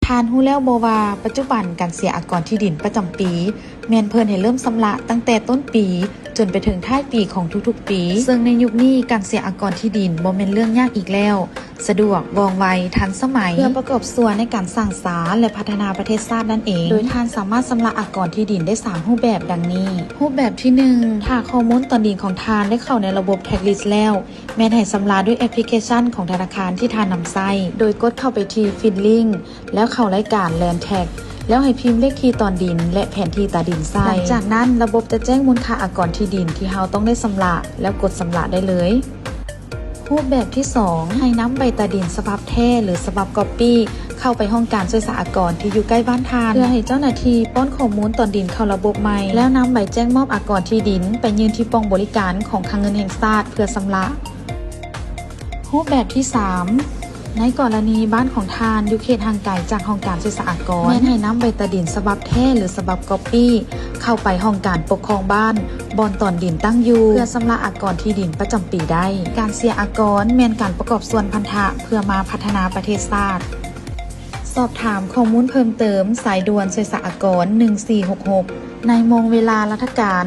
ทานฮู้แล้วบ่ว่าปัจจุบันการเสียอากรที่ดินประจำปีแม่นเพิ่นให้เริ่มชำระตั้งแต่ต้นปีจนไปถึงท้ายปีของทุกๆปีซึ่งในยุคนี้การเสียอากรที่ดินบ่แม่นเรื่องยากอีกแล้วสะดวกว่องไวทันสมัยเพื่อประกอบส่วนในการสร้างสรรค์และพัฒนาประเทศชาตินั่นเองโดยท่านสามารถชำระอากรที่ดินได้3รูปแบบดังนี้รูปแบบที่1ถ้าข้อมูลตนดินของทานได้เข้าในระบบ Tracklist แล้วแม่นให้ชำระด้วยแอปพลิเคชันของธนาคารที่ทานนำใช้โดยกดเข้าไปที่ Filling แล้วเข้ารายการ Land Tag แล้วให้พิมพ์เลขที่ตอนดินและแผนที่ตาดินใส่หลังจากนั้นระบบจะแจ้งมูลค่าอากรที่ดินที่เราต้องได้ชำระแล้วกดชำระได้เลยรูปแบบที่2ให้นำใบตาดินฉบับแท้หรือฉบับก๊อปปี้เข้าไปห้องการช่วยสหกรณ์ที่อยู่ใกล้บ้านทานเพื่อให้เจ้าหน้าที่ป้อนข้อมูลตอนดินเข้าระบบใหม่แล้วนำใบแจ้งมอบอากรที่ดินไปยื่นที่ป้องบริการของคลังเงินแห่งชาติเพื่อชำระรูปแบบที่3ในกรณีบ้านของทานอยู่เขตห่างไกลจากห้องการช่วยสหกรณ์แม่นให้นำใบตาดินฉบับแท้หรือฉบับก๊อปปี้เข้าไปห้องการปกครองบ้านบอนตอนดินตั้งอยู่เพื่อชำระอากรที่ดินประจำปีได้การเสียอากรแม่นการประกอบส่วนพันธะเพื่อมาพัฒนาประเทศชาติสอบถามข้อมูลเพิ่มเติมสายด่วนช่วยสหกรณ์1466ในโมงเวลาราชการ